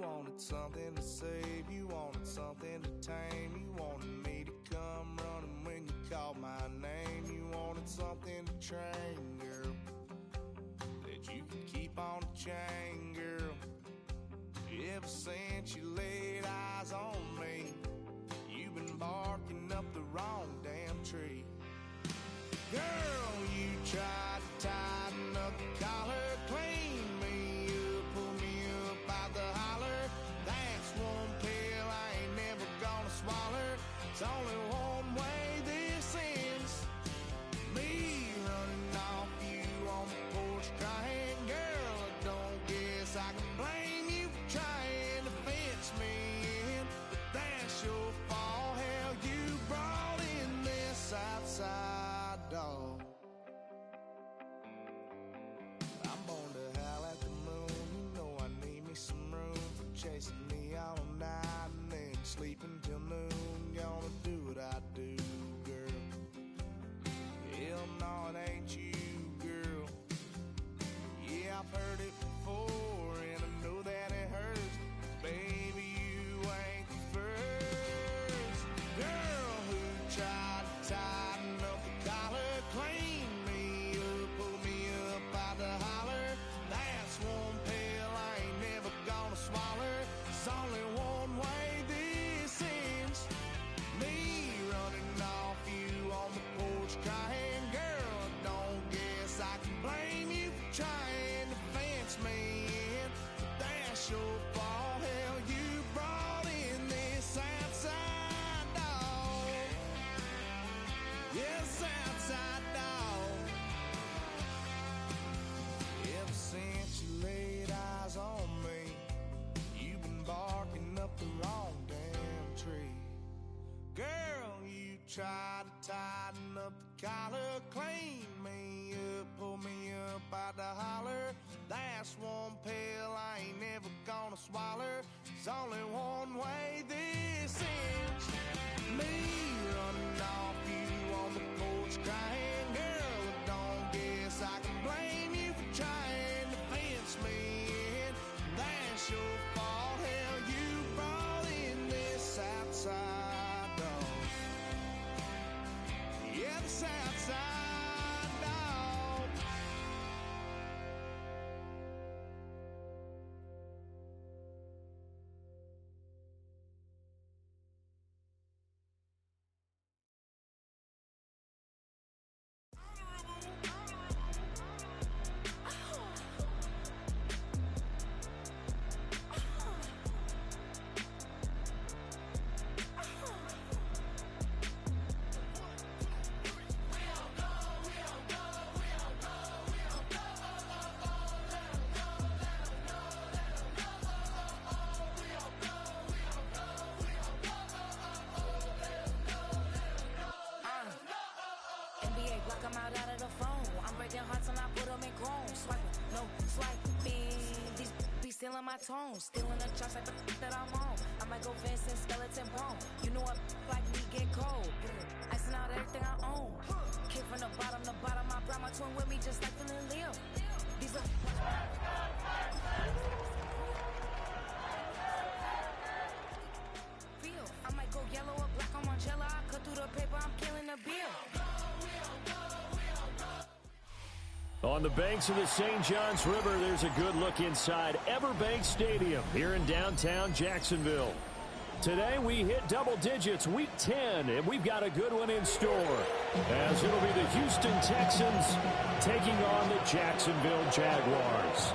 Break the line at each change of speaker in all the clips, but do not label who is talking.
wanted something to save, you wanted something to tame. You wanted me to come running when you called my name. You wanted something to train, girl, that you could keep on the chain, girl. Ever since you laid eyes on me, you've been barking up the wrong damn tree. Girl, you tried to tighten up the collar, clean me up, pull me up out the holler. That's one pill I ain't never gonna swallow. It's only one way this ends, me running off you on the porch crying. Girl, I don't guess I can blame you for trying to fence me in, but that's your fault. Hell, you brought in this outside dog. I'm born to howl at the moon. You know I need me some room for chasing me all night and then sleeping till noon. Gonna do what I do, girl. Hell no, it ain't you, girl. Yeah, I've heard it before and I know that it hurts. Baby, you ain't the first girl who tried to tighten up the collar, clean me up, pull me up out the holler. That's one pill I ain't never gonna swallow. It's only one way this ends, me running off you on the porch crying. Girl, I don't guess I can blame you for trying to fence me in, but that's your fault. Hell, you brought in this outside dog. Yes, outside dog. Ever since you laid eyes on me, you've been barking up the wrong damn tree. Girl, you tried to tighten up the collar, clean me up, pull me up out the holler. That's one pill I ain't never gonna swallow. It's only one way this ends, me running off you on the porch crying. Girl, I don't guess I can blame you for trying to fence me in. That's your fault. Hell, you brought in this outside dog. Yeah, this outside dog.
NBA, block 'em out of the phone. I'm breaking hearts and I put 'em in chrome. Swiping, no swiping. These be stealing my tones. Stealing the chops like the that I'm on. I might go fencing, skeleton bone. You know what like me get cold. Icing out everything I own. Came from the bottom to bottom. I brought my twin with me just like Phil and Leo. These are real. I might go yellow or black on Margiela. I cut through the paper, I'm killing the bill.
On the banks of the St. Johns River, there's a good look inside Everbank Stadium here in downtown Jacksonville. Today we hit double digits, week 10, and we've got a good one in store, as it'll be the Houston Texans taking on the Jacksonville Jaguars.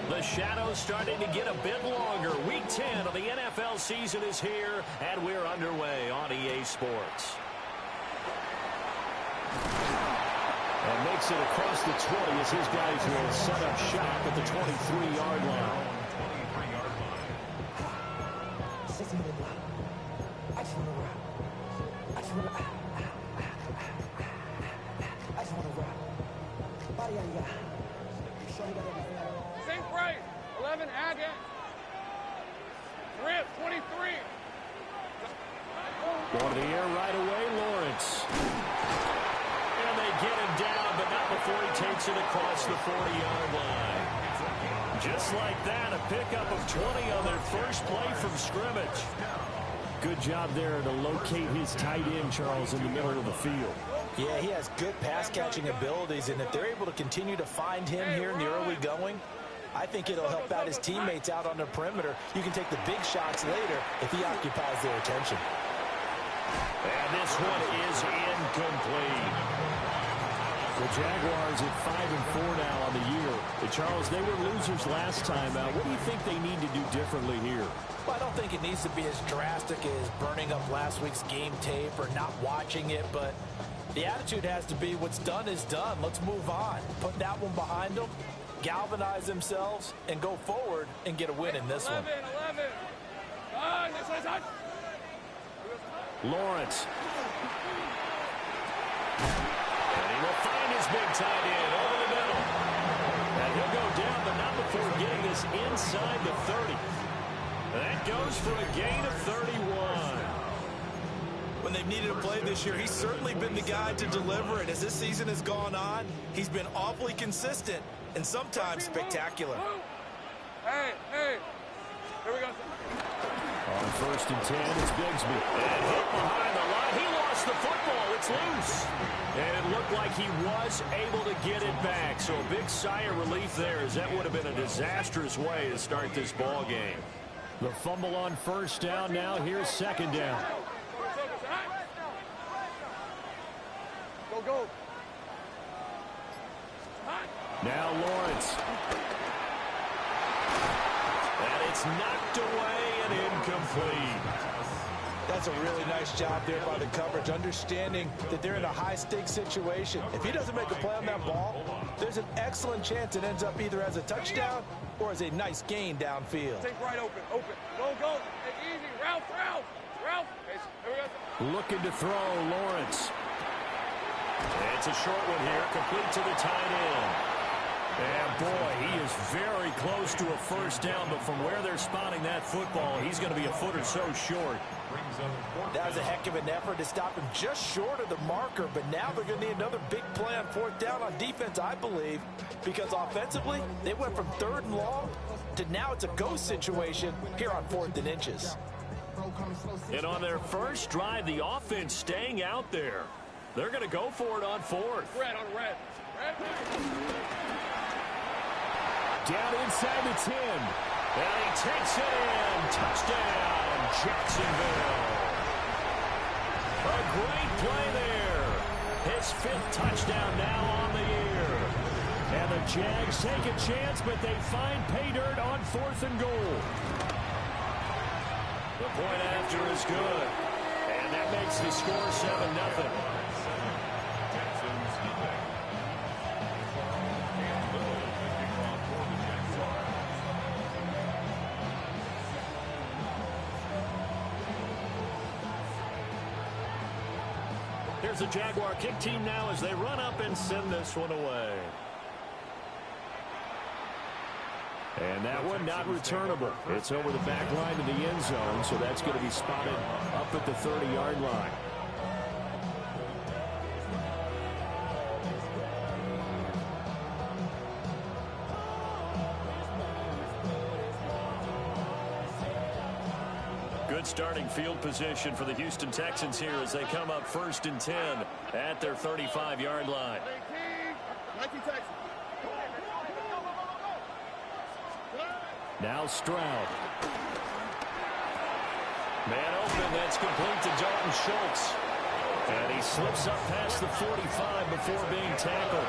The shadow's starting to get a bit longer. Week 10 of the NFL season is here, and we're underway on EA Sports. And makes it across the 20 as his guys will set up shop at the 23-yard line.
Same price, 11 Agate. Rip, 23.
Going to the air right away, Lawrence. And they get him down, but not before he takes it across the 40-yard line. Just like that, a pickup of 20 on their first play from scrimmage. Good job there to locate his tight end, Charles, in the middle of the field.
Yeah, he has good pass-catching abilities, and if they're able to continue to find him here in the early going, I think it'll help out his teammates out on the perimeter. You can take the big shots later if he occupies their attention.
And this one is incomplete. The Jaguars at 5-4 now on the year. Charles, they were losers last time out. What do you think they need to do differently here?
Well, I don't think it needs to be as drastic as burning up last week's game tape or not watching it, but the attitude has to be what's done is done. Let's move on. Put that one behind them, galvanize themselves, and go forward and get a win in this one.
11.
Lawrence. And he will find his big tight end over the middle. And he'll go down, but not before getting this inside the 30. That goes for a gain of 31.
When they've needed a play this year, he's certainly been the guy to deliver it. As this season has gone on, he's been awfully consistent and sometimes spectacular.
Hey, here we go.
On 1st and 10, it's Bigsby. And hit behind the line. He lost the football. It's loose. And it looked like he was able to get it back. So a big sigh of relief there, as that would have been a disastrous way to start this ball game. The fumble on 1st down. Now here's 2nd down.
Go.
Now Lawrence. And it's knocked away and incomplete.
That's a really nice job there by the coverage, understanding that they're in a high-stakes situation. If he doesn't make a play on that ball, there's an excellent chance it ends up either as a touchdown or as a nice gain downfield.
Take right open. Go. Take easy. Ralph. Here we go.
Looking to throw, Lawrence. It's a short one here, complete to the tight end. And boy, he is very close to a 1st down, but from where they're spotting that football, he's going to be a foot or so short.
That was a heck of an effort to stop him just short of the marker, but now they're going to need another big play on 4th down on defense, I believe, because offensively, they went from 3rd and long to now it's a go situation here on 4th and inches.
And on their first drive, the offense staying out there. They're going to go for it on 4th.
Red.
Down inside the 10. And he takes it in. Touchdown, Jacksonville. A great play there. His 5th touchdown now on the year. And the Jags take a chance, but they find pay dirt on 4th and goal. The point after is good. And that makes the score 7-0. Here's the Jaguar kick team now as they run up and send this one away. And that one not returnable. It's over the back line of the end zone, so that's going to be spotted up at the 30-yard line. Good starting field position for the Houston Texans here as they come up 1st and 10 at their 35-yard line. Now Stroud. Man open, that's complete to Dalton Schultz. And he slips up past the 45 before being tackled.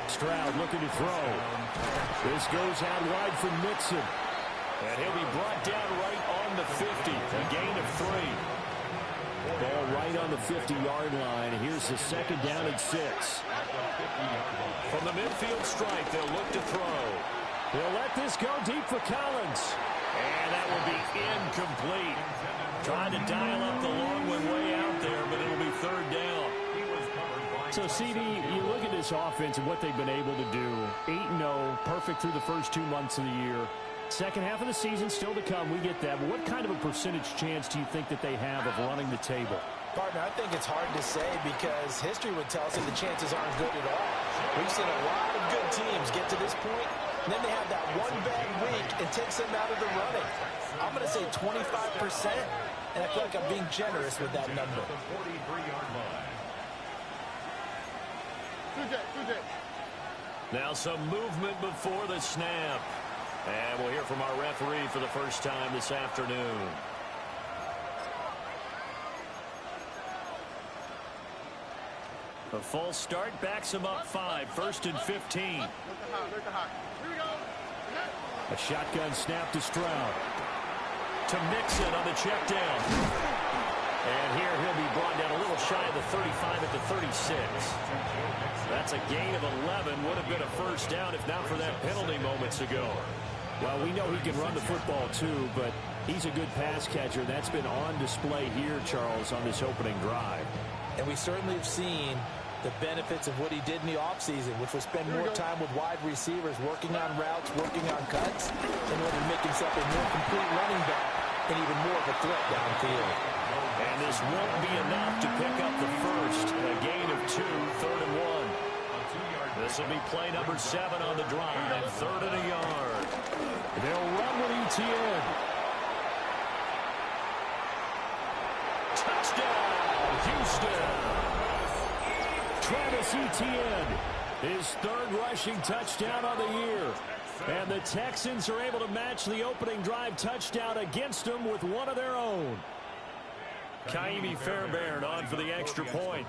Stroud looking to throw. This goes out wide for Mixon. And he'll be brought down right on the 50. A gain of 3. Ball right on the 50-yard line. Here's the 2nd down and 6. From the midfield stripe, they'll look to throw. They'll let this go deep for Collins. And that will be incomplete. Trying to dial up the long one way out there, but it'll be 3rd down. So, CD, you look at this offense and what they've been able to do. 8-0, perfect through the first 2 months of the year. Second half of the season still to come. We get that. But what kind of a percentage chance do you think that they have of running the table?
Partner, I think it's hard to say because history would tell us that the chances aren't good at all. We've seen a lot of good teams get to this point, and then they have that one bad week and takes them out of the running. I'm going to say 25%, and I feel like I'm being generous with that number.
Now some movement before the snap. And we'll hear from our referee for the first time this afternoon. A false start backs him up 5, 1st and 15. A shotgun snap to Stroud. To Mixon on the check down. And here he'll be brought down a little shy of the 35 at the 36. That's a gain of 11. Would have been a first down if not for that penalty moments ago. Well, we know he can run the football too, but he's a good pass catcher. That's been on display here, Charles, on this opening drive.
And we certainly have seen the benefits of what he did in the offseason, which was spend more time with wide receivers, working on routes, working on cuts, in order to make himself a more complete running back and even more of a threat downfield.
And this won't be enough to pick up the first. A gain of 2, 3rd and 1. This will be play number 7 on the drive, 3rd and a yard. They'll run with ETN. Touchdown, Houston. Travis Etienne, his 3rd rushing touchdown on the year. And the Texans are able to match the opening drive touchdown against them with one of their own. Kaimi Fairbairn on for the extra point.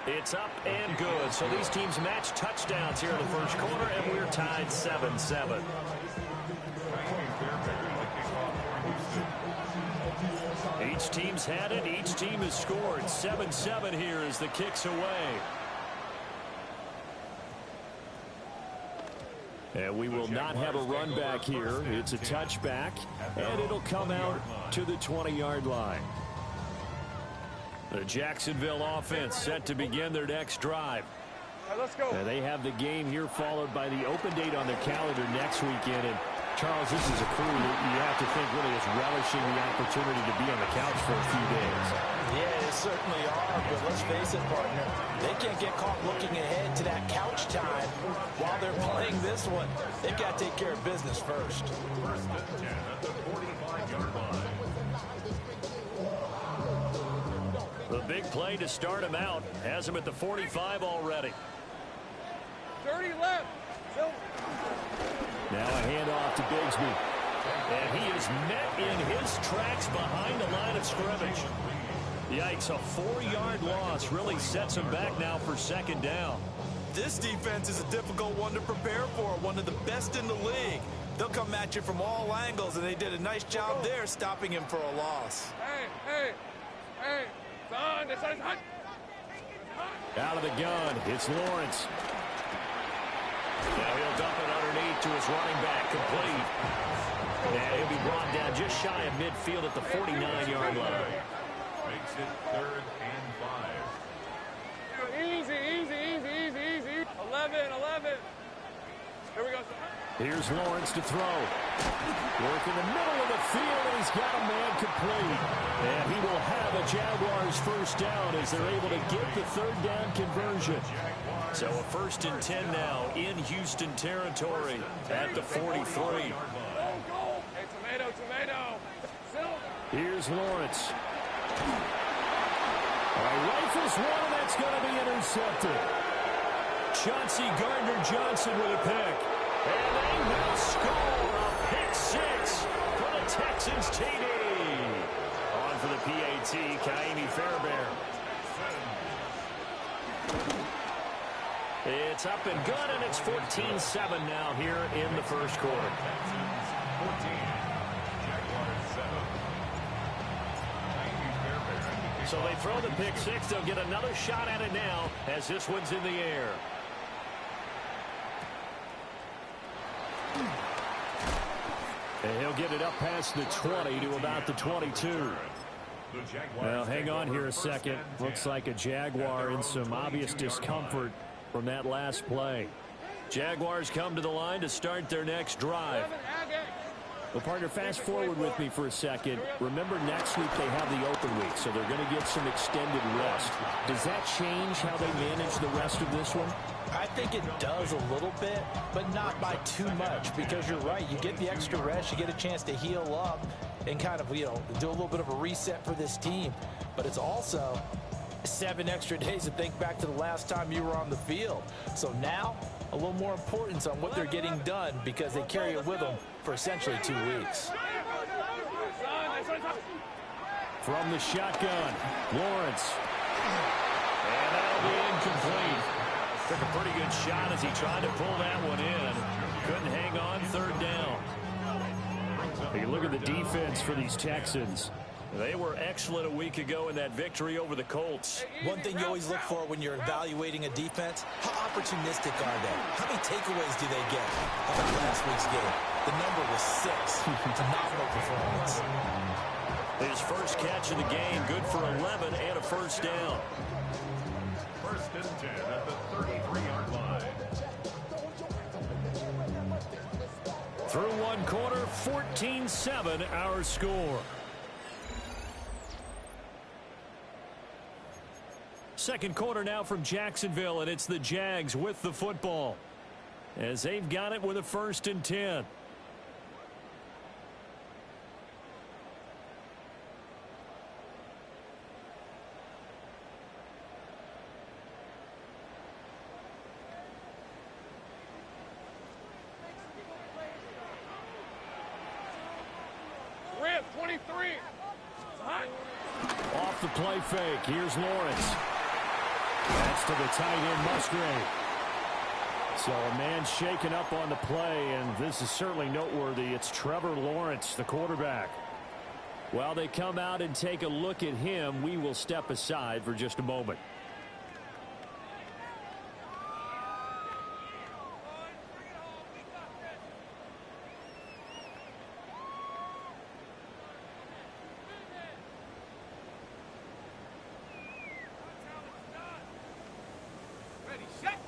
It's up and good. So these teams match touchdowns here in the first quarter, and we're tied 7-7. Each team's had it. Each team has scored. 7-7 here as the kick's away. And we will not have a run back here. It's a touchback, and it'll come out to the 20-yard line. The Jacksonville offense set to begin their next drive.
Let's go.
They have the game here followed by the open date on their calendar next weekend. And Charles, this is a crew that you have to think really is relishing the opportunity to be on the couch for a few days.
Yeah, they certainly are, but let's face it, partner. They can't get caught looking ahead to that couch time while they're playing this one. They've got to take care of business first.
First and 10 at the 45-yard line.
The big play to start him out has him at the 45 already.
30 left.
Now a handoff to Bigsby. And he is met in his tracks behind the line of scrimmage. Yikes, a 4-yard loss really sets him back now for 2nd down.
This defense is a difficult one to prepare for, one of the best in the league. They'll come at you from all angles, and they did a nice job there stopping him for a loss.
Hey, son, this is hot.
Out of the gun, it's Lawrence. Now he'll dump it underneath to his running back, complete. And he'll be brought down just shy of midfield at the 49-yard line.
Makes it 3rd and 5.
Easy. 11. Here we go.
Here's Lawrence to throw. Work in the middle of the field, and he's got a man complete. And he will have a Jaguars first down as they're able to get the 3rd down conversion. So a 1st and 10 now in Houston territory at the 43.
Hey, tomato.
Here's Lawrence. Rifles one, and that's going to be intercepted. Chauncey Gardner-Johnson with a pick. And they will score a pick 6 for the Texans TD. On for the PAT, Kaimi Fairbairn. It's up and good, and it's 14-7 now here in the first quarter.
14, Jaguars 7.
So they throw the pick 6. They'll get another shot at it now as this one's in the air. And he'll get it up past the 20 to about the 22. Well, hang on here a second. Looks like a Jaguar in some obvious discomfort from that last play. Jaguars come to the line to start their next drive. Well, partner, fast forward with me for a second. Remember, next week they have the open week, so they're going to get some extended rest. Does that change how they manage the rest of this one?
I think it does a little bit, but not by too much, because you're right. You get the extra rest, you get a chance to heal up and kind of, do a little bit of a reset for this team. But it's also 7 extra days to think back to the last time you were on the field. So now, a little more importance on what they're getting done, because they carry it with them for essentially 2 weeks.
From the shotgun, Lawrence. And that'll be incomplete. Took a pretty good shot as he tried to pull that one in. Couldn't hang on, 3rd down. Hey, look at the defense for these Texans. They were excellent a week ago in that victory over the Colts.
One thing you always look for when you're evaluating a defense, how opportunistic are they? How many takeaways do they get? How about last week's game? The number was 6. Phenomenal performance.
His first catch of the game, good for 11 and a 1st down.
1st and 10 at the 33-yard line.
Through 1 quarter, 14-7 our score. Second quarter now from Jacksonville, and it's the Jags with the football as they've got it with a 1st and 10.
Rip, 23.
Off the play fake, here's Lawrence. That's to the tight end, Musgrave. So a man shaken up on the play, and this is certainly noteworthy. It's Trevor Lawrence, the quarterback. While they come out and take a look at him, we will step aside for just a moment.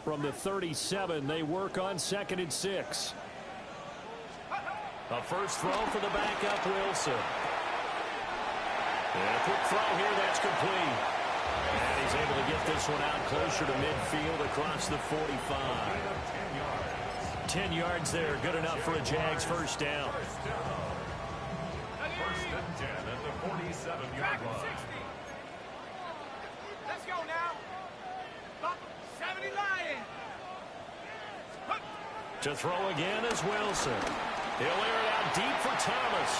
From the 37, they work on 2nd and 6. A first throw for the backup, Wilson. And a quick throw here, that's complete. And he's able to get this one out closer to midfield across the 45. 10 yards there, good enough for a Jags 1st down.
1st and 10 at the 47-yard line.
Let's go now. 70 Lions.
To throw again is Wilson. He'll air it out deep for Thomas.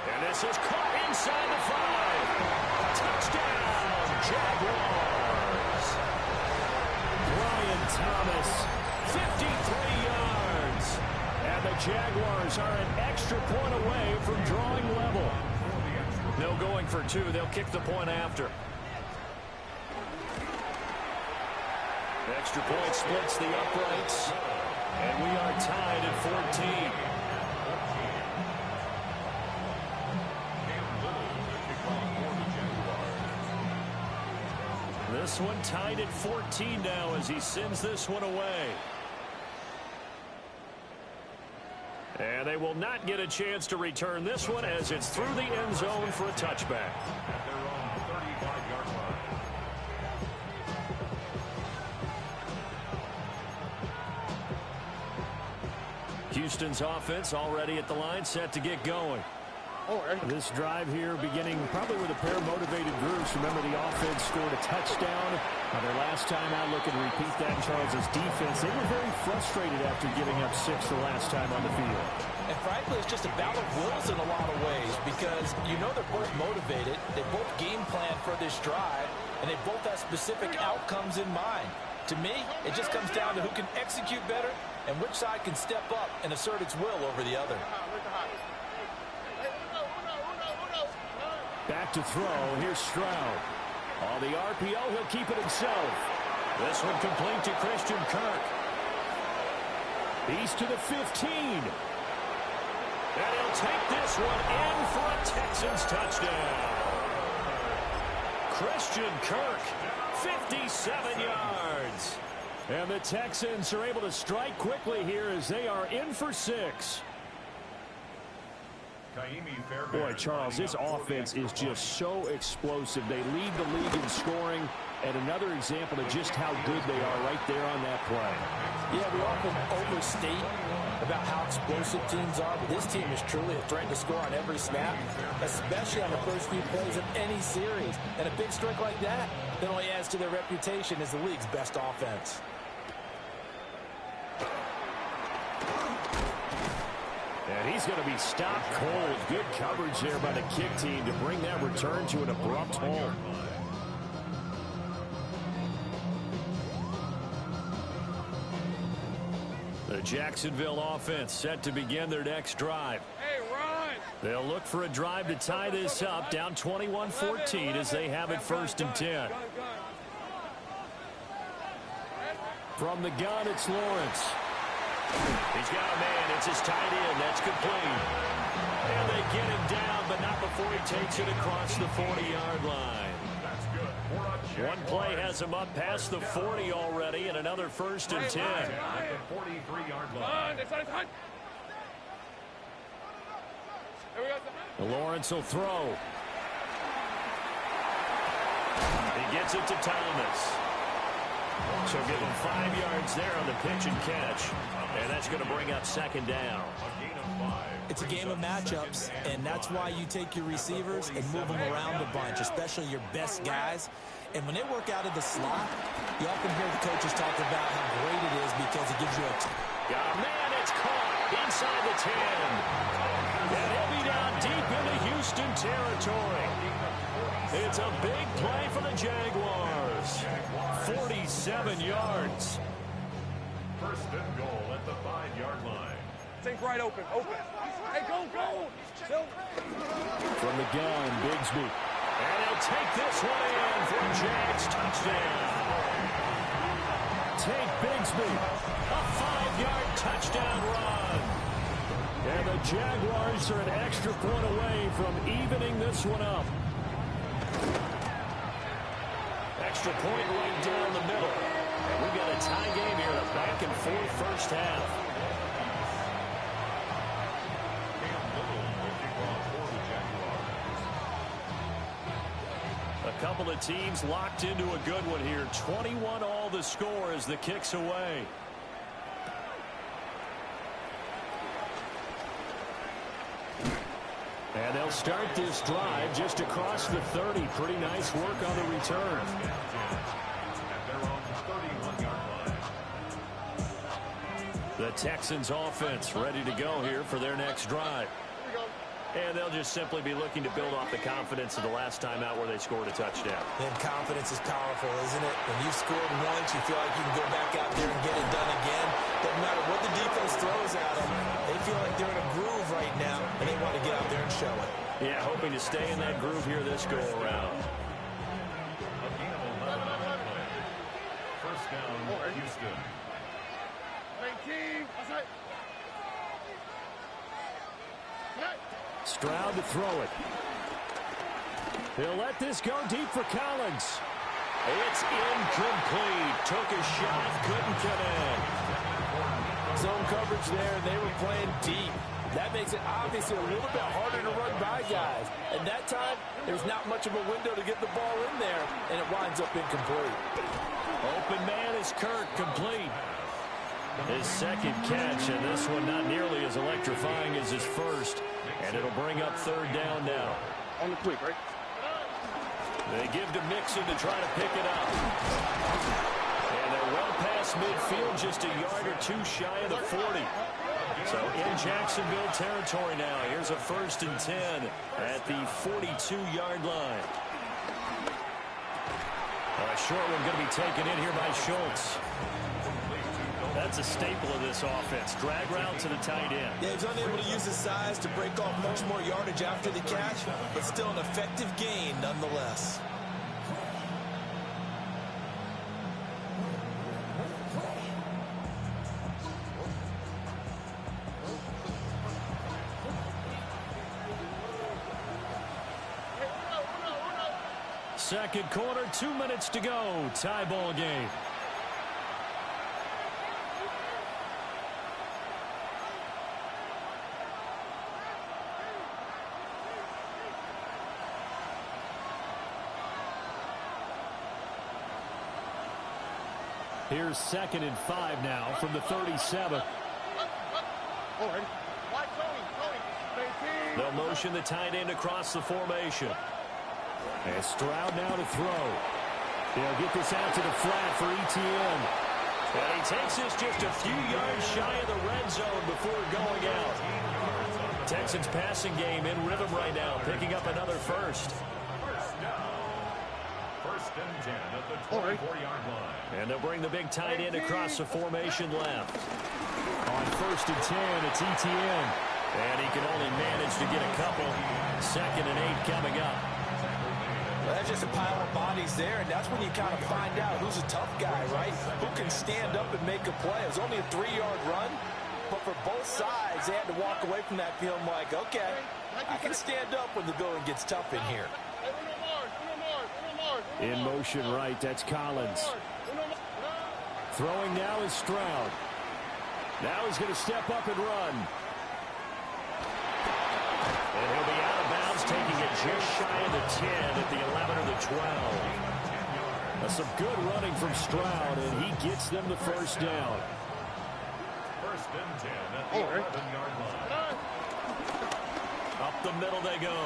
And this is caught inside the 5. Touchdown, Jaguars. Brian Thomas, 53 yards. And the Jaguars are an extra point away from drawing level. No going for 2. They'll kick the point after. Extra point splits the uprights, and we are tied at 14. This one tied at 14 now as he sends this one away. And they will not get a chance to return this one as it's through the end zone for a touchback.
At their own 35-yard line.
Houston's offense already at the line, set to get going. This drive here beginning probably with a pair of motivated groups. Remember, the offense scored a touchdown. Their last time out, looking to repeat that in Charles's defense. They were very frustrated after giving up 6 the last time on the field.
And frankly, it's just a battle of wills in a lot of ways, because they're both motivated. They both game plan for this drive, and they both have specific outcomes in mind. To me, it just comes down to who can execute better and which side can step up and assert its will over the other.
Back to throw. Here's Stroud. On the RPO, he'll keep it himself. This one complete to Christian Kirk. He's to the 15. And he'll take this one in for a Texans touchdown. Christian Kirk, 57 yards. And the Texans are able to strike quickly here as they are in for 6. Boy, Charles, this offense is just so explosive. They lead the league in scoring, and another example of just how good they are right there on that play.
Yeah, we often overstate about how explosive teams are, but this team is truly a threat to score on every snap, especially on the first few plays of any series. And a big strike like that only adds to their reputation as the league's best offense.
And he's going to be stopped cold. Good coverage there by the kick team to bring that return to an abrupt halt. The Jacksonville offense set to begin their next drive.
Hey, run!
They'll look for a drive to tie this up, down 21-14 as they have it 1st and 10. From the gun, it's Lawrence. He's got a man. It's his tight end. That's complete. And they get him down, but not before he takes it across the 40-yard line. One play has him up past the 40 already, and another 1st and 10. Lawrence will throw. He gets it to Thomas. So give him 5 yards there on the pitch and catch. And that's going to bring up 2nd down.
It's a game of matchups, and that's why you take your receivers and move them around a bunch, especially your best guys. And when they work out of the slot, you often hear the coaches talk about how great it is because it gives you a...
Got a man, it's caught inside the 10. And he'll be down deep into Houston territory. It's a big play for the Jaguars. 47 yards.
1st and goal at the 5-yard line.
Think right open. Hey, go!
From the gun, Bigsby. And he'll take this one in for a Jags touchdown. Take Bigsby. A 5-yard touchdown run. And the Jaguars are an extra point away from evening this one up. Extra point right down the middle. And we've got a tie game here, a back-and-forth first half. A couple of teams locked into a good one here. 21 all the score as the kick's away. And they'll start this drive just across the 30. Pretty nice work on the return. The Texans offense ready to go here for their next drive. And they'll just simply be looking to build off the confidence of the last time out where they scored a touchdown.
And confidence is powerful, isn't it? When you've scored once, you feel like you can go back out there and get it done again. Doesn't matter what the defense throws at them. They feel like they're in a groove right now, and they want to get out there and show it.
Yeah, hoping to stay in that groove here this go-around.
1st down, Houston.
19.
Stroud to throw it. He'll let this go deep for Collins. It's incomplete. Took a shot, couldn't come in.
Zone coverage there, and they were playing deep. That makes it obviously a little bit harder to run by guys. And that time, there's not much of a window to get the ball in there, and it winds up incomplete.
Open man is Kirk, complete. His 2nd catch, and this one not nearly as electrifying as his first. And it'll bring up 3rd down now.
On the quick, right?
They give to Mixon to try to pick it up. And they're well past midfield, just a yard or two shy of the 40. So in Jacksonville territory now. Here's a 1st and 10 at the 42-yard line. A short one going to be taken in here by Schultz. That's a staple of this offense. Drag route to the tight end.
Yeah, he's unable to use his size to break off much more yardage after the catch, but still an effective gain nonetheless.
Second quarter, 2 minutes to go. Tie ball game. Here's 2nd and 5 now from the 37. They'll motion the tight end across the formation. And Stroud now to throw. They'll get this out to the flat for ETN. And he takes this just a few yards shy of the red zone before going out. Texans passing game in rhythm right now, picking up another first.
First and 10 at the 24-yard line.
And they'll bring the big tight end across the formation left. On 1st and 10, it's ETN. And he can only manage to get a couple. 2nd and 8 coming up.
Well, that's just a pile of bodies there, and that's when you kind of find out who's a tough guy, right? Who can stand up and make a play. It was only a 3-yard run, but for both sides, they had to walk away from that feeling like, okay, I can stand up when the going gets tough in here.
In motion right, that's Collins. Throwing now is Stroud. Now he's going to step up and run. And he'll be out of bounds, taking it just shy of the 10 at the 11 or the 12. That's some good running from Stroud, and he gets them the first down.
First and 10 at the 11-yard line.
Up the middle they go.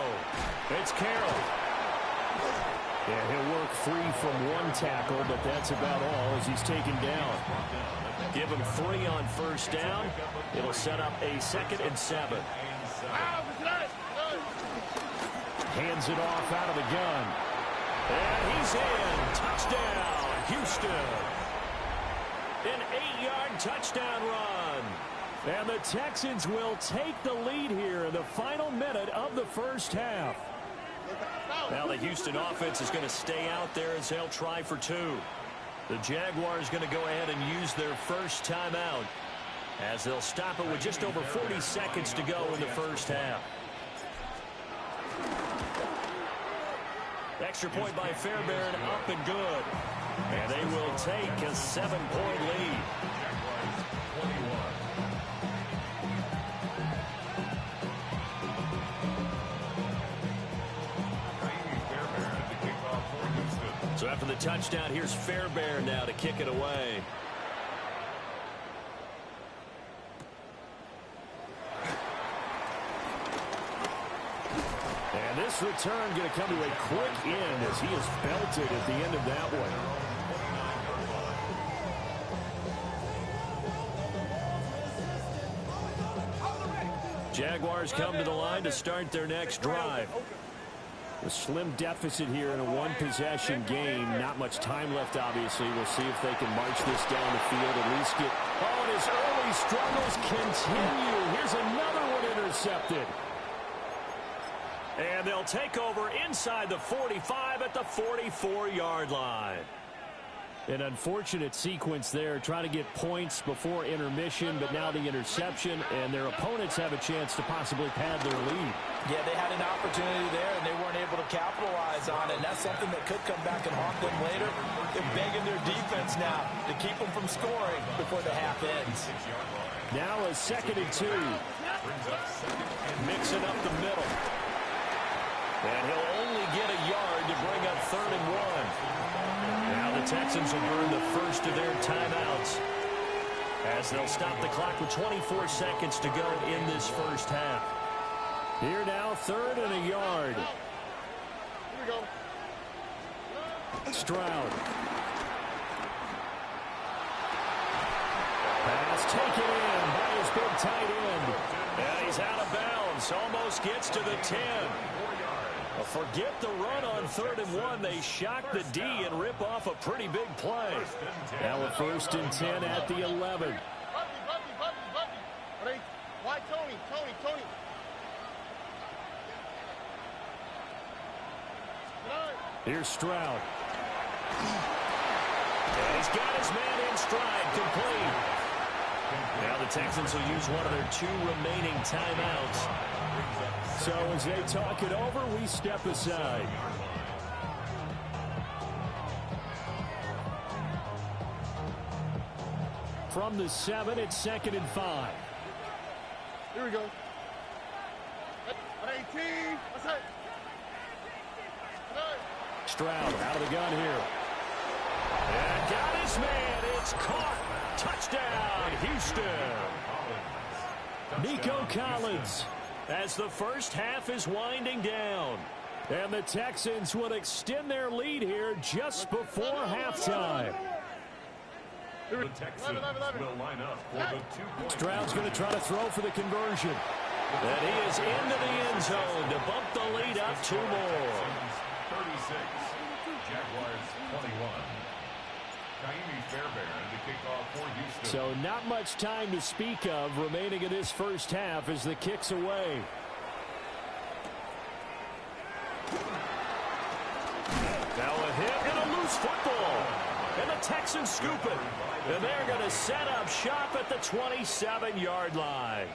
It's Carroll. Yeah, he'll work free from one tackle, but that's about all as he's taken down. Give him 3 on first down. It'll set up a 2nd and 7. Hands it off out of the gun. And he's in. Touchdown, Houston. An 8-yard touchdown run. And the Texans will take the lead here in the final minute of the first half. Now the Houston offense is going to stay out there as they'll try for 2. The Jaguars going to go ahead and use their first timeout as they'll stop it with just over 40 seconds to go in the first half. Extra point by Fairbairn, up and good. And they will take a 7-point lead. So after the touchdown, here's Fairbairn now to kick it away. And this return going to come to a quick end as he is belted at the end of that one. Jaguars come to the line to start their next drive. A slim deficit here in a one-possession game. Not much time left, obviously. We'll see if they can march this down the field, at least get... Oh, and his early struggles continue. Here's another one intercepted. And they'll take over inside the 45 at the 44-yard line. An unfortunate sequence there, trying to get points before intermission, but now the interception, and their opponents have a chance to possibly pad their lead.
Yeah, they had an opportunity there, and they weren't able to capitalize on it, and that's something that could come back and haunt them later. They're begging their defense now to keep them from scoring before the half ends.
Now a 2nd and 2. Mixing up the middle. And he'll only get a yard to bring up 3rd and 1. Now the Texans will burn the first of their timeouts as they'll stop the clock with 24 seconds to go in this first half. Here now, 3rd and a yard.
Here we go.
Stroud. Pass taken in by his big tight end. And he's out of bounds. Almost gets to the 10. Forget the run on 3rd and 1. They shock the D and rip off a pretty big play. Now a 1st and 10 at the 11.
Why Tony?
Here's Stroud. And he's got his man in stride, complete. Now the Texans will use one of their 2 remaining timeouts. So as they talk it over, we step aside. From the 7, it's 2nd and 5.
Here we go. 18. That's it.
Stroud out of the gun here. And got his man. It's caught. Touchdown, Houston. Nico Collins as the first half is winding down. And the Texans will extend their lead here just before halftime.
The Texans will line up for the 2-point.
Stroud's going to try to throw for the conversion. And he is into the end zone to bump the lead up 2 more.
36, Jaguars 21. Kaimi Fairbairn to kick off for Houston.
So not much time to speak of remaining in this first half as the kick's away. Now a hit and a loose football. And the Texans scoop it. And they're going to set up shop at the 27-yard line.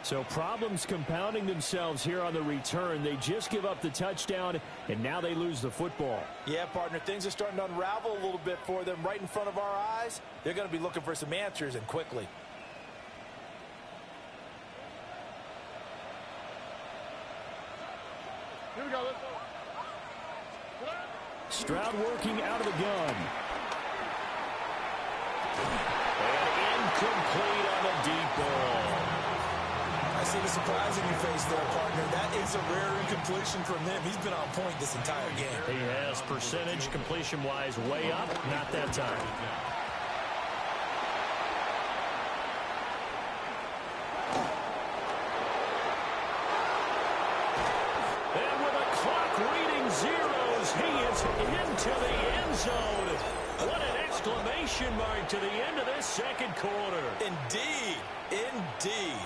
So problems compounding themselves here on the return. They just give up the touchdown, and now they lose the football.
Yeah, partner, things are starting to unravel a little bit for them right in front of our eyes. They're going to be looking for some answers, and quickly.
Here we go. Let's go.
Stroud working out of the gun. And incomplete on the deep ball.
I see the surprise in your face there, partner. That is a rare incompletion from him. He's been on point this entire game.
He has percentage completion-wise way up. Not that time. And with a clock reading zeros, he is into the end zone. What an exclamation mark to the end of this second quarter.
Indeed. Indeed.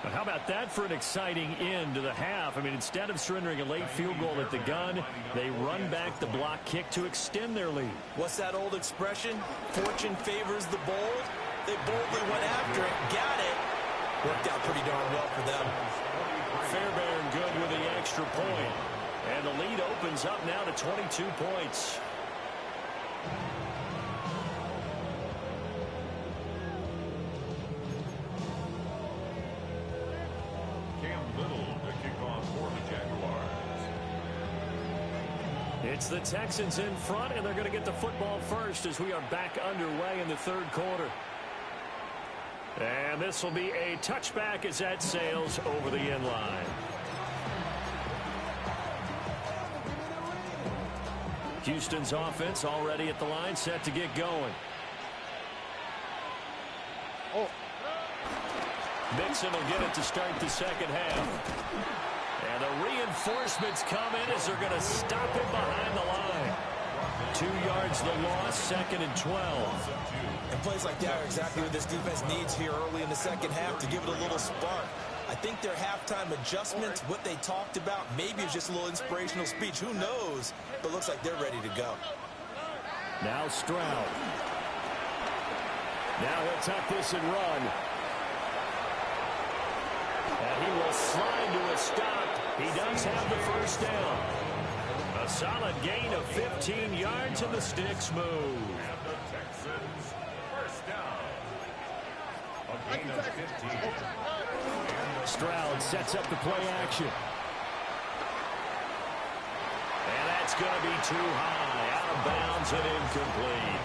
But how about that for an exciting end to the half? I mean, instead of surrendering a late field goal at the gun, they run back the block kick to extend their lead.
What's that old expression? Fortune favors the bold. They boldly went after it, got it. Worked out pretty darn well for them.
Fairbairn good with the extra point. And the lead opens up now to 22 points. It's the Texans in front, and they're going to get the football first as we are back underway in the third quarter. And this will be a touchback as that sails over the end line. Houston's offense already at the line, set to get going. Mixon will get it to start the second half. And the reinforcements come in as they're going to stop him behind the line. 2 yards the loss, 2nd and 12.
And plays like that are exactly what this defense needs here early in the second half to give it a little spark. I think their halftime adjustments, what they talked about, maybe it's just a little inspirational speech. Who knows? But looks like they're ready to go.
Now Stroud. Now he'll tuck this and run. And he will slide to a stop. He does have the first down. A solid gain of 15 yards, and the sticks move.
And the Texans first down. A gain of 15.
Stroud sets up the play action. And that's going to be too high. Out of bounds and incomplete.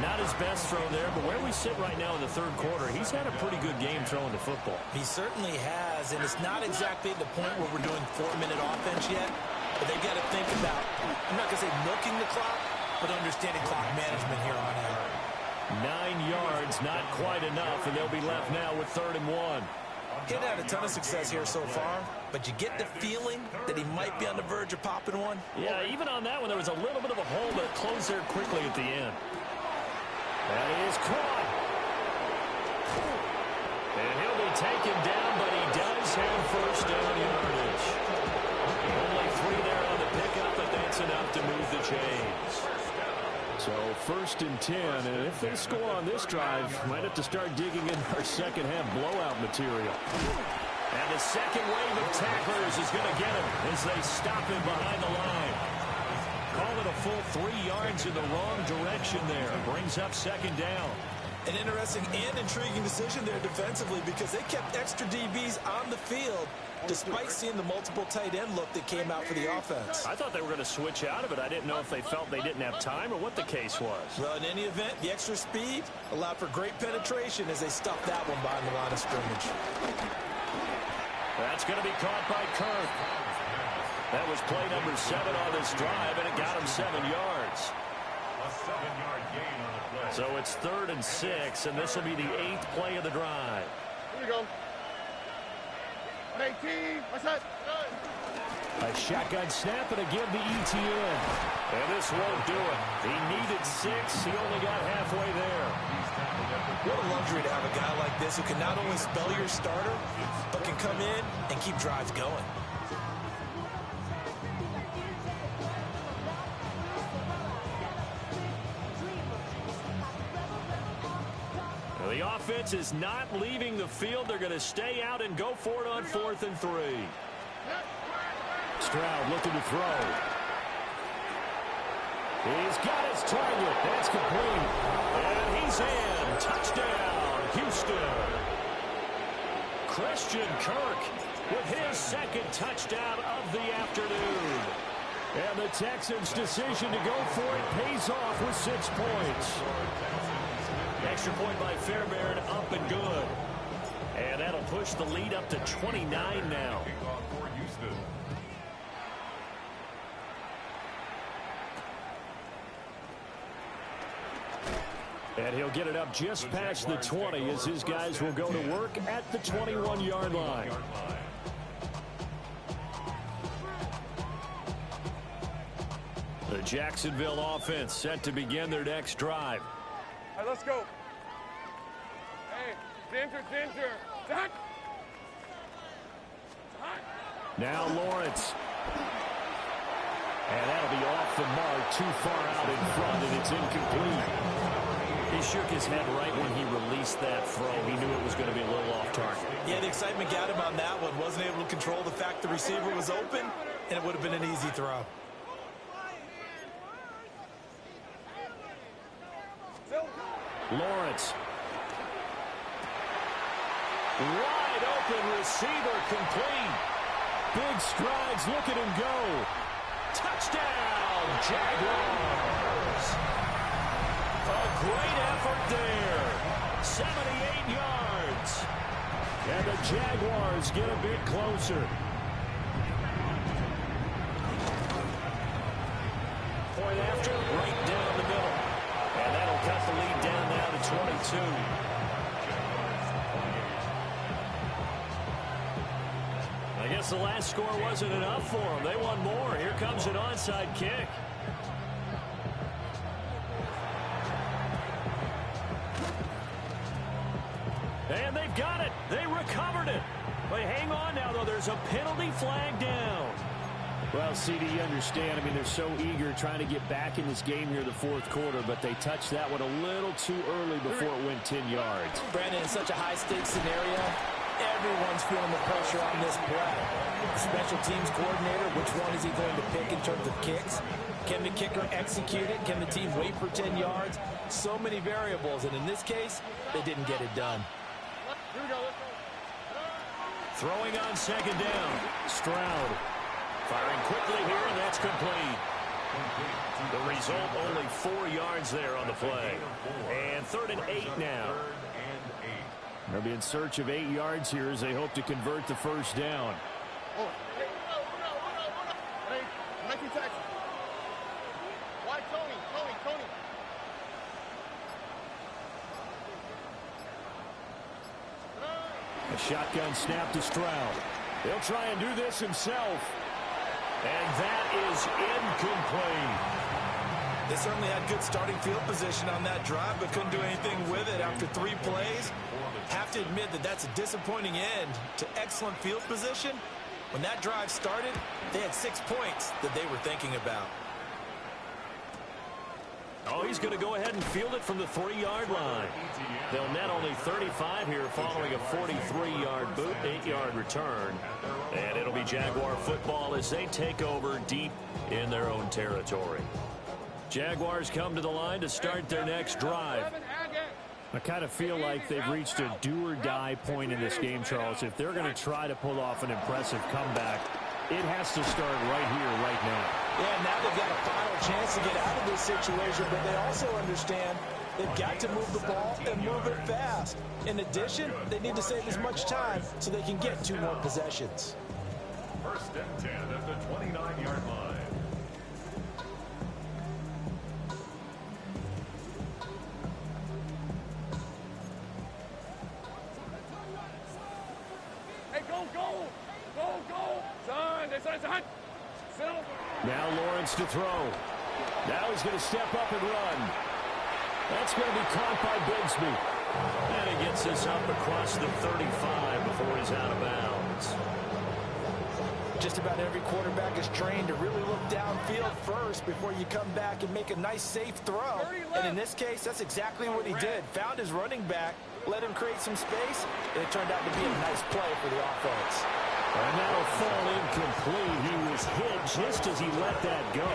Not his best throw there, but where we sit right now in the third quarter, he's had a pretty good game throwing the football.
He certainly has, and it's not exactly the point where we're doing 4-minute offense yet, but they've got to think about, I'm not going to say milking the clock, but understanding clock management here on out.
9 yards, not quite enough, and they'll be left now with 3rd and 1.
Getting had a ton of success here so far, but you get the feeling that he might be on the verge of popping one.
Yeah, even on that one, there was a little bit of a hole, but it closed there quickly at the end. That is caught. And he'll be taken down, but he does have first down yardage. Only 3 there on the pickup, but that's enough to move the chains. So 1st and 10, and if they score on this drive, might have to start digging in our second half blowout material. And the second wave of tacklers is going to get him as they stop him behind the line. Call it a full 3 yards in the wrong direction there. Brings up 2nd down.
An interesting and intriguing decision there defensively because they kept extra DBs on the field despite seeing the multiple tight end look that came out for the offense.
I thought they were going to switch out of it. I didn't know if they felt they didn't have time or what the case was.
Well, in any event, the extra speed allowed for great penetration as they stuffed that one behind the line of scrimmage.
That's going to be caught by Kirk. That was play number 7 on this drive, and it got him 7 yards.
A 7-yard gain on the play.
So it's 3rd and 6, and this will be the 8th play of the drive.
Here we go. 118. What's that?
A shotgun snap and a give to ETN. And this won't do it. He needed 6. He only got halfway there.
What a luxury to have a guy like this who can not only spell your starter, but can come in and keep drives going.
The offense is not leaving the field. They're going to stay out and go for it on 4th and 3. Stroud looking to throw. He's got his target. That's complete. And he's in. Touchdown, Houston. Christian Kirk with his 2nd touchdown of the afternoon. And the Texans' decision to go for it pays off with 6 points. Extra point by Fairbairn, up and good. And that'll push the lead up to 29 now. And he'll get it up just past the 20 as his guys will go to work at the 21-yard line. The Jacksonville offense set to begin their next drive.
All right, let's go. Hey, Ginger. Zach.
Now Lawrence. And that'll be off the mark, too far out in front, and it's incomplete. He shook his head right when he released that throw. He knew it was going to be a little off target.
Yeah, the excitement got him on that one. Wasn't able to control the fact the receiver was open, and it would have been an easy throw.
Lawrence. Wide open receiver complete. Big strides, look at him go. Touchdown, Jaguars. A great effort there. 78 yards. And the Jaguars get a bit closer. Point after, right down the middle. And that'll cut the lead down now to 22. I guess the last score wasn't enough for them. They want more. Here comes an onside kick. And they've got it. They recovered it. But hang on now, though. There's a penalty flag down. Well, CD, you understand. I mean, they're so eager trying to get back in this game here in the 4th quarter, but they touched that one a little too early before it went 10 yards.
Brandon, in such a high-stakes scenario, everyone's feeling the pressure on this play. The special teams coordinator, which one is he going to pick in terms of kicks? Can the kicker execute it? Can the team wait for 10 yards? So many variables, and in this case, they didn't get it done.
Here we go. Let's go.
Throwing on 2nd down. Stroud. Firing quickly here, and that's complete. The result, only 4 yards there on the play. And 3rd and 8 now. They'll be in search of 8 yards here as they hope to convert the first down.
Oh, hey, hey, 19 tackles. Why Tony?
A shotgun snap to Stroud. He'll try and do this himself. And that is incomplete.
They certainly had good starting field position on that drive, but couldn't do anything with it after 3 plays. Have to admit that that's a disappointing end to excellent field position. When that drive started, they had 6 points that they were thinking about.
Oh, he's going to go ahead and field it from the 3-yard line. They'll net only 35 here following a 43-yard boot, 8-yard return. And it'll be Jaguar football as they take over deep in their own territory. Jaguars come to the line to start their next drive. I kind of feel like they've reached a do-or-die point in this game, Charles. If they're going to try to pull off an impressive comeback, it has to start right here, right now.
Yeah, now they've got a final chance to get out of this situation, but they also understand they've got to move the ball and move it fast. In addition, they need to save as much time so they can get 2 more possessions.
First and 10 at the 29-yard line.
Now Lawrence to throw. Now he's going to step up and run. That's going to be caught by Bigsby. And he gets this up across the 35 before he's out of bounds.
Just about every quarterback is trained to really look downfield first before you come back and make a nice, safe throw. And in this case, that's exactly what he did. Found his running back, let him create some space, and it turned out to be a nice play for the offense.
And that'll fall incomplete. He was hit just as he let that go.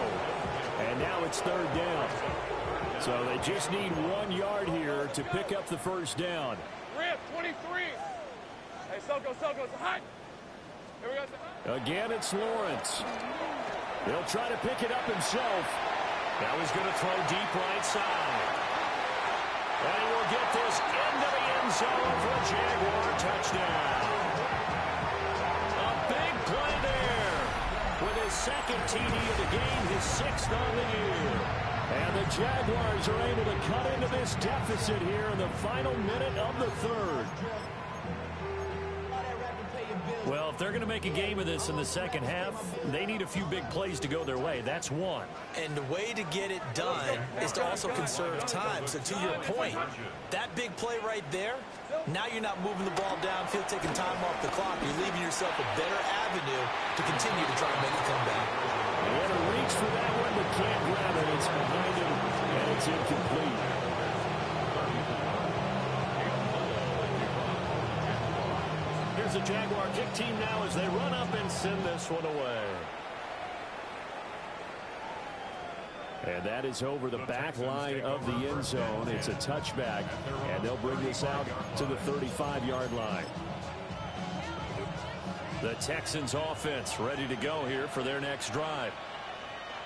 And now it's 3rd down. So they just need 1 yard here to pick up the first down.
Rip, 23. Hey, Soko, it's hot. Here we go.
Again, it's Lawrence. He'll try to pick it up himself. Now he's going to throw deep right side. And he will get this into the end zone for a Jaguar touchdown. A big play there with his 2nd TD of the game, his 6th on the year. And the Jaguars are able to cut into this deficit here in the final minute of the 3rd. Well, if they're going to make a game of this in the second half, they need a few big plays to go their way. That's one.
And the way to get it done is to also conserve time. So to your point, that big play right there, now you're not moving the ball downfield, taking time off the clock. You're leaving yourself a better avenue to continue to try and make a comeback.
He had a reach for that one, but can't grab it. It's behind him, and it's incomplete. Here's the Jaguar kick team now as they run up and send this one away. And that is over the back line of the end zone. It's a touchback, and they'll bring this out to the 35-yard line. The Texans offense ready to go here for their next drive.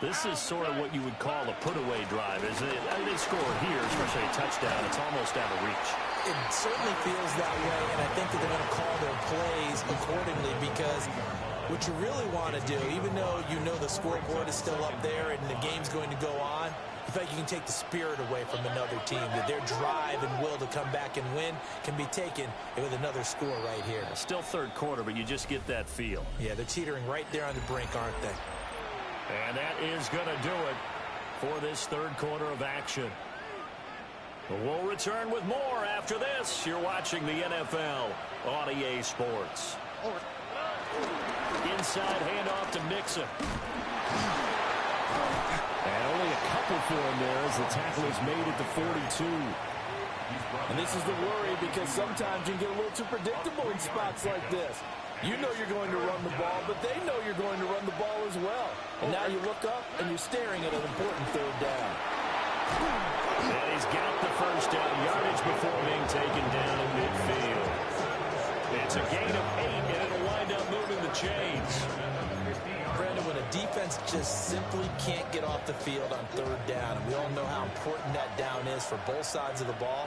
This is sort of what you would call a put-away drive, isn't it? They score here, especially a touchdown. It's almost out of reach.
It certainly feels that way, and I think that they're going to call their plays accordingly because what you really want to do, even though you know the scoreboard is still up there and the game's going to go on, you feel like you can take the spirit away from another team, that their drive and will to come back and win can be taken with another score right here.
Still 3rd quarter, but you just get that feel.
Yeah, they're teetering right there on the brink, aren't they?
And that is going to do it for this 3rd quarter of action. We'll return with more after this. You're watching the NFL on EA Sports. Inside handoff to Mixon. And only a couple for him there as the tackle is made at the 42.
And this is the worry because sometimes you can get a little too predictable in spots like this. You know you're going to run the ball, but they know you're going to run the ball as well. And now you look up and you're staring at an important 3rd down.
And he's got the first down yardage before being taken down in midfield. It's a gain of 8, and it'll wind up moving the chains.
Brandon, when a defense just simply can't get off the field on 3rd down, and we all know how important that down is for both sides of the ball,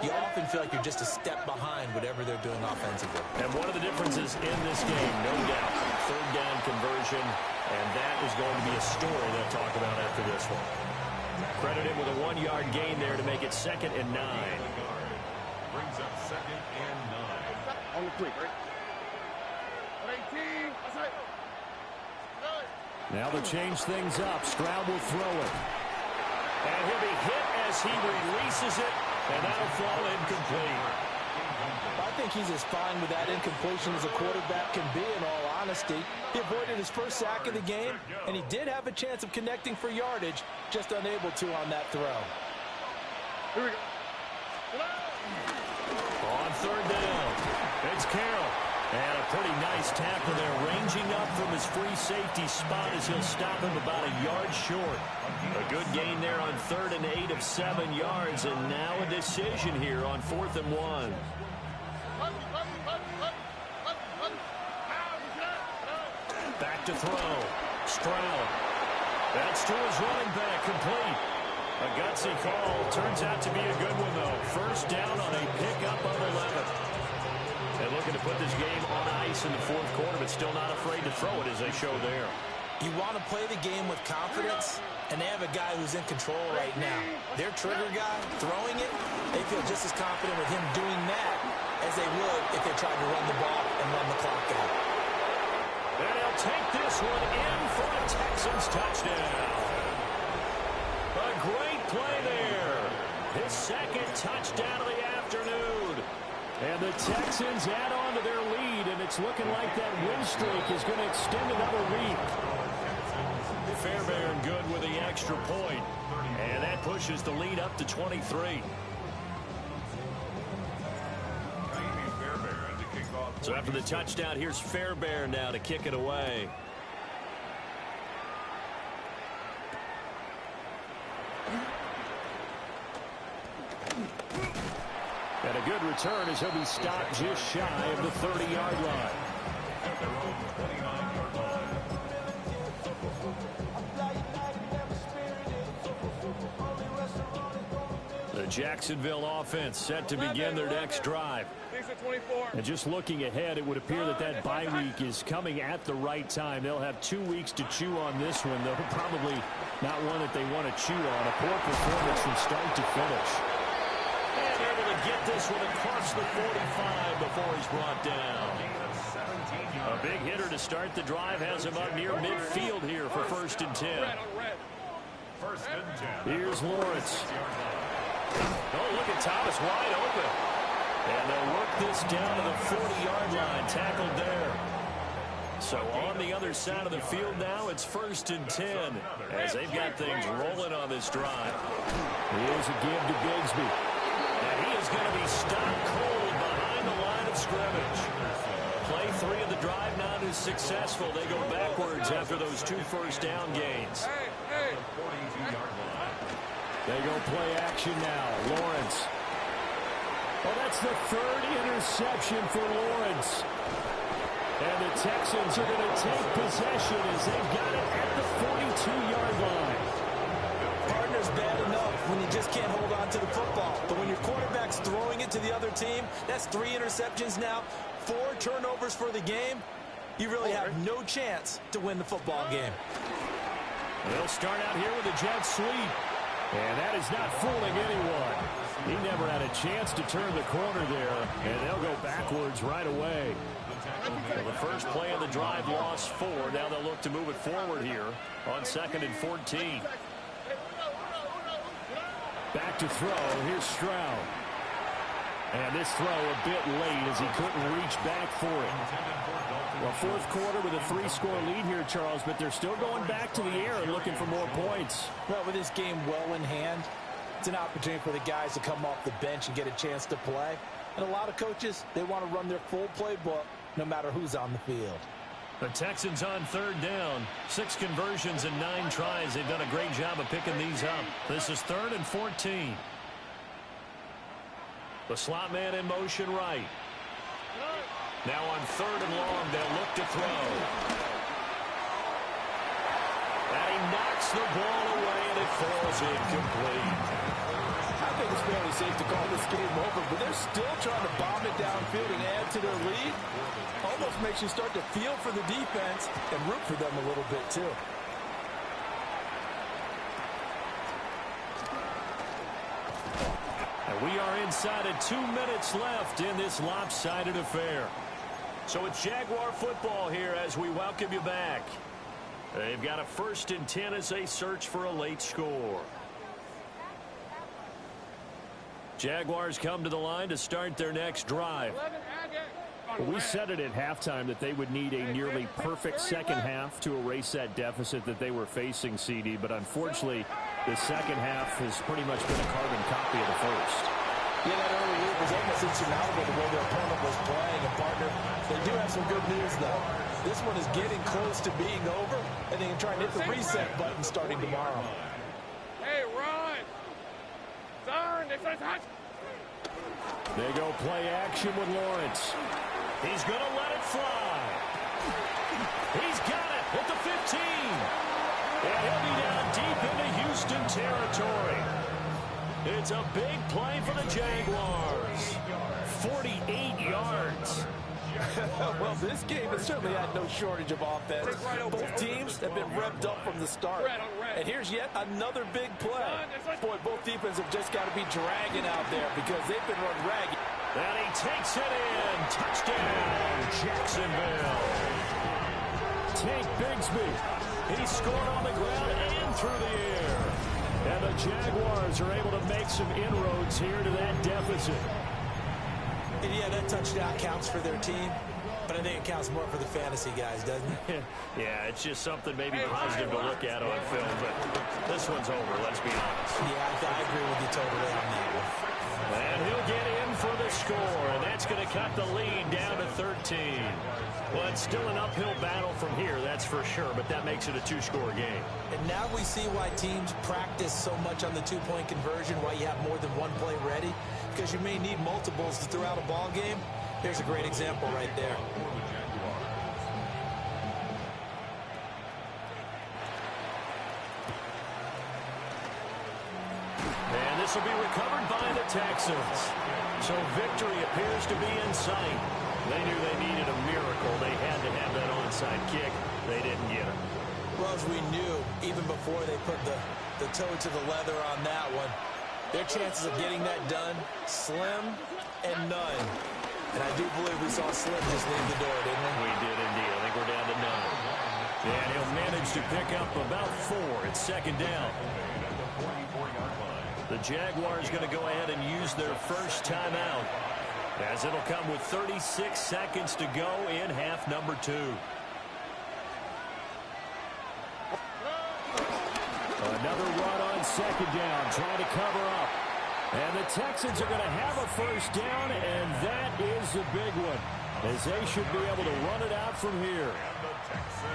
you often feel like you're just a step behind whatever they're doing offensively.
And one of the differences in this game, no doubt, 3rd down conversion, and that is going to be a story they'll talk about after this one. Credited with a 1-yard gain there to make it 2nd and 9.
Brings up 2nd and 9.
On the quick, right? 18. That's it.
Now they'll change things up. Stroud will throw it. And he'll be hit as he releases it, and that'll fall incomplete.
I think he's as fine with that incompletion as a quarterback can be, in all honesty. He avoided his first sack of the game, and he did have a chance of connecting for yardage, just unable to on that throw.
Here we go.
On 3rd down, it's Carroll. And a pretty nice tackle there, ranging up from his free safety spot as he'll stop him about a yard short. A good gain there on 3rd and 8 of 7 yards, and now a decision here on 4th and 1. Back to throw. Stroud. That's to his running back, complete. A gutsy fall. Turns out to be a good one, though. First down on a pickup of 11. They're looking to put this game on ice in the 4th quarter, but still not afraid to throw it as they show there.
You want to play the game with confidence, and they have a guy who's in control right now. Their trigger guy, throwing it, they feel just as confident with him doing that as they would if they tried to run the ball and run the clock out.
And he'll take this one in for a Texans touchdown. A great play there. His 2nd touchdown of the afternoon. And the Texans add on to their lead, and it's looking like that win streak is going to extend another week. Fairbairn good with the extra point, and that pushes the lead up to 23. So after the touchdown, here's Fairbairn now to kick it away. And a good return as he'll be stopped just shy of the 30-yard line. The Jacksonville offense set to begin their next drive. And just looking ahead, it would appear that that bye week is coming at the right time. They'll have 2 weeks to chew on this one, though probably not one that they want to chew on. A poor performance from start to finish. And able to get this one across the 45 before he's brought down. A big hitter to start the drive has him up near midfield here for 1st and 10. Here's Lawrence. Oh, look at Thomas wide open. And they'll work this down to the 40-yard line, tackled there. So on the other side of the field now, it's 1st and 10 as they've got things rolling on this drive. Here's a give to Bigsby. And he is going to be stopped cold behind the line of scrimmage. Play 3 of the drive not as successful. They go backwards after those 2 first-down gains. They go play action now. Lawrence. Well, that's the 3rd interception for Lawrence. And the Texans are going to take possession as they've got it at the 42-yard line.
Partner's bad enough when you just can't hold on to the football. But when your quarterback's throwing it to the other team, that's 3 interceptions now, 4 turnovers for the game. You really have no chance to win the football game.
They'll start out here with a jet sweep. And that is not fooling anyone. He never had a chance to turn the corner there, and they'll go backwards right away. Well, the first play of the drive lost 4. Now they'll look to move it forward here on 2nd and 14. Back to throw. Here's Stroud. And this throw a bit late as he couldn't reach back for it. Well, 4th quarter with a 3-score lead here, Charles, but they're still going back to the air and looking for more points.
Well, with this game well in hand, it's an opportunity for the guys to come off the bench and get a chance to play. And a lot of coaches, they want to run their full playbook no matter who's on the field.
The Texans on 3rd down. 6 conversions and 9 tries. They've done a great job of picking these up. This is 3rd and 14. The slot man in motion right. Now on 3rd and long, they'll look to throw. And he knocks the ball away, and it falls incomplete.
I think it's fairly safe to call this game over, but they're still trying to bomb it downfield and add to their lead. Almost makes you start to feel for the defense and root for them a little bit, too.
And we are inside of 2 minutes left in this lopsided affair. So it's Jaguar football here as we welcome you back. They've got a 1st and 10 as they search for a late score. Jaguars come to the line to start their next drive. Well, we said it at halftime that they would need a nearly perfect second half to erase that deficit that they were facing, CD, but unfortunately the second half has pretty much been a carbon copy of the first.
Yeah, that early lead was almost insurmountable the way their opponent was playing. And, partner, they do have some good news, though. This one is getting close to being over, and they can try and hit the reset button starting tomorrow.
Hey, run! Turn!
They go play action with Lawrence. He's going to let it fly. He's got it at the 15. And he'll be down deep into Houston territory. It's a big play for the Jaguars. 48 yards.
Well, this game has certainly had no shortage of offense. Both teams have been revved up from the start. And here's yet another big play. Boy, both defenses have just got to be dragging out there because they've been run ragged.
And he takes it in. Touchdown, Jacksonville. Tank Bigsby. He scored on the ground and through the air. And the Jaguars are able to make some inroads here to that deficit.
And yeah, that touchdown counts for their team, but I think it counts more for the fantasy guys, doesn't it?
Yeah, it's just something maybe positive to look at on film, but this one's over, let's be honest.
Yeah, I agree with you totally on that one.
And he'll get in for the score, and that's going to cut the lead down to 13. Well, it's still an uphill battle from here, that's for sure, but that makes it a two-score game.
And now we see why teams practice so much on the two-point conversion, why you have more than one play ready, because you may need multiples to throw out a ball game. Here's a great example right there.
And this will be recovered by the Texans. So victory appears to be in sight. They knew they needed a miracle. They had to have that onside kick. They didn't get it.
Well, as we knew, even before they put the toe to the leather on that one, their chances of getting that done, slim and none. And I do believe we saw Slim just leave the door, didn't we?
We did indeed. I think we're down to none. And he'll manage to pick up about 4. It's second down. The Jaguars going to go ahead and use their first timeout, as it'll come with 36 seconds to go in half number 2. Another run on second down, trying to cover up. And the Texans are going to have a first down, and that is the big one, as they should be able to run it out from here.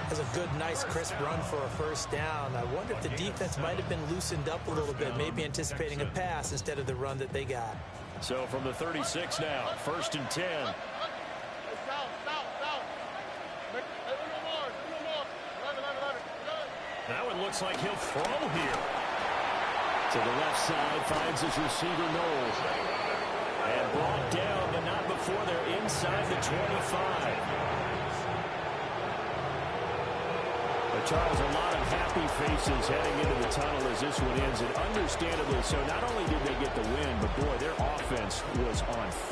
That's a good, nice, crisp run for a first down. I wonder if the defense might have been loosened up a little bit, maybe anticipating a pass instead of the run that they got.
So from the 36 now, first and 10. That one looks like he'll throw here. To the left side, finds his receiver, Knowles. And brought down, but not before they're inside the 25. But Charles, a lot of happy faces heading into the tunnel as this one ends, and understandably so. Not only did they get the win, but boy, their offense was on fire.